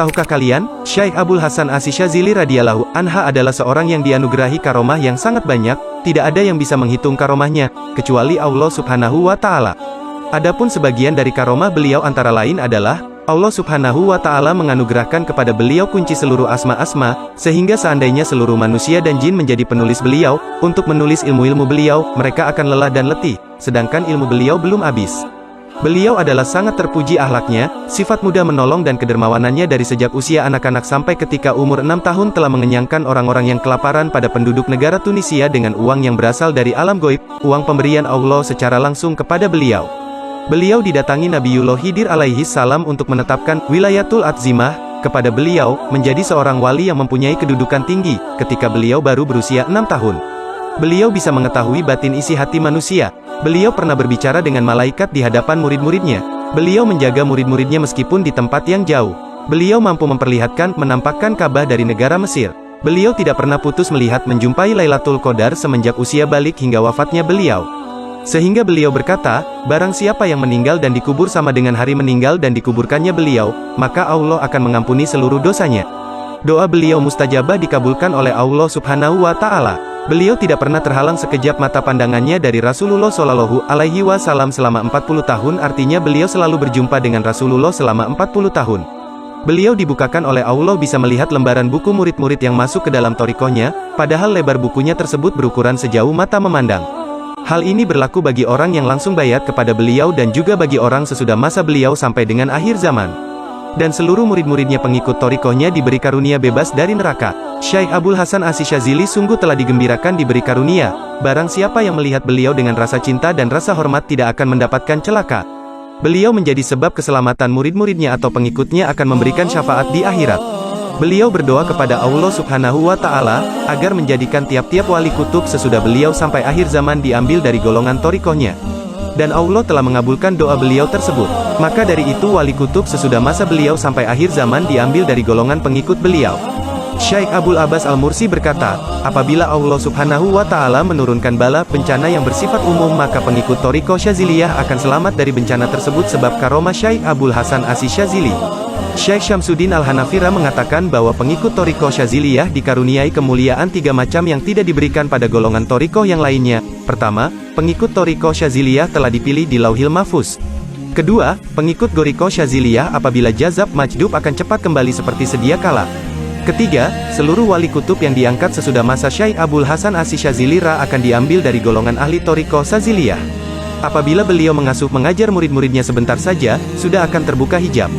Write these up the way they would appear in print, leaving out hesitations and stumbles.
Tahukah kalian, Syekh Abul Hasan Asy-Syadzili radhiyallahu anha adalah seorang yang dianugerahi karomah yang sangat banyak, tidak ada yang bisa menghitung karomahnya, kecuali Allah Subhanahu wa Ta'ala. Adapun sebagian dari karomah beliau antara lain adalah, Allah Subhanahu wa Ta'ala menganugerahkan kepada beliau kunci seluruh asma-asma, sehingga seandainya seluruh manusia dan jin menjadi penulis beliau, untuk menulis ilmu-ilmu beliau, mereka akan lelah dan letih, sedangkan ilmu beliau belum habis. Beliau adalah sangat terpuji akhlaknya, sifat mudah menolong dan kedermawanannya dari sejak usia anak-anak sampai ketika umur 6 tahun telah mengenyangkan orang-orang yang kelaparan pada penduduk negara Tunisia dengan uang yang berasal dari alam goib, uang pemberian Allah secara langsung kepada beliau. Beliau didatangi Nabiullah Khidir alaihi salam untuk menetapkan wilayatul adzimah kepada beliau, menjadi seorang wali yang mempunyai kedudukan tinggi, ketika beliau baru berusia 6 tahun. Beliau bisa mengetahui batin isi hati manusia. Beliau pernah berbicara dengan malaikat di hadapan murid-muridnya. Beliau menjaga murid-muridnya meskipun di tempat yang jauh. Beliau mampu menampakkan Ka'bah dari negara Mesir. Beliau tidak pernah putus melihat menjumpai Lailatul Qadar semenjak usia balik hingga wafatnya beliau. Sehingga beliau berkata, barang siapa yang meninggal dan dikubur sama dengan hari meninggal dan dikuburkannya beliau, maka Allah akan mengampuni seluruh dosanya. Doa beliau mustajabah dikabulkan oleh Allah Subhanahu wa Ta'ala. Beliau tidak pernah terhalang sekejap mata pandangannya dari Rasulullah Shallallahu Alaihi Wasallam selama 40 tahun, artinya beliau selalu berjumpa dengan Rasulullah selama 40 tahun. Beliau dibukakan oleh Allah bisa melihat lembaran buku murid-murid yang masuk ke dalam thariqahnya, padahal lebar bukunya tersebut berukuran sejauh mata memandang. Hal ini berlaku bagi orang yang langsung bayat kepada beliau dan juga bagi orang sesudah masa beliau sampai dengan akhir zaman. Dan seluruh murid-muridnya pengikut thariqahnya diberi karunia bebas dari neraka. Syekh Abul Hasan Asy-Syadzili sungguh telah digembirakan diberi karunia. Barang siapa yang melihat beliau dengan rasa cinta dan rasa hormat tidak akan mendapatkan celaka. Beliau menjadi sebab keselamatan murid-muridnya atau pengikutnya akan memberikan syafaat di akhirat. Beliau berdoa kepada Allah Subhanahu wa Ta'ala, agar menjadikan tiap-tiap wali kutub sesudah beliau sampai akhir zaman diambil dari golongan thariqahnya. Dan Allah telah mengabulkan doa beliau tersebut. Maka dari itu wali kutub sesudah masa beliau sampai akhir zaman diambil dari golongan pengikut beliau. Syekh Abul Abbas Al-Mursi berkata, apabila Allah Subhanahu wa Ta'ala menurunkan bala bencana yang bersifat umum, maka pengikut thariqah Syadziliyah akan selamat dari bencana tersebut sebab karomah Syekh Abul Hasan Asy-Syadzili. Syekh Syamsuddin Al-Hanafira mengatakan bahwa pengikut thariqah Syadziliyah dikaruniai kemuliaan 3 macam yang tidak diberikan pada golongan thariqah yang lainnya. Pertama, pengikut thariqah Syadziliyah telah dipilih di Lauhil Mahfuz. Kedua, pengikut thariqah Syadziliyah apabila jazab majdub akan cepat kembali seperti sedia kala. Ketiga, seluruh wali kutub yang diangkat sesudah masa Syekh Abul Hasan Asy-Syadzili akan diambil dari golongan ahli thariqah Syadziliyah. Apabila beliau mengajar murid-muridnya sebentar saja, sudah akan terbuka hijab.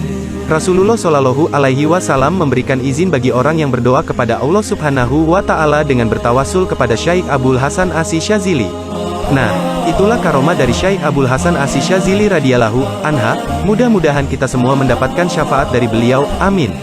Rasulullah Shallallahu Alaihi Wasallam memberikan izin bagi orang yang berdoa kepada Allah Subhanahu wa Ta'ala dengan bertawasul kepada Syekh Abul Hasan Asy-Syadzili. Nah, itulah karomah dari Syekh Abul Hasan Asy-Syadzili radhiyallahu anha. Mudah-mudahan kita semua mendapatkan syafaat dari beliau. Amin.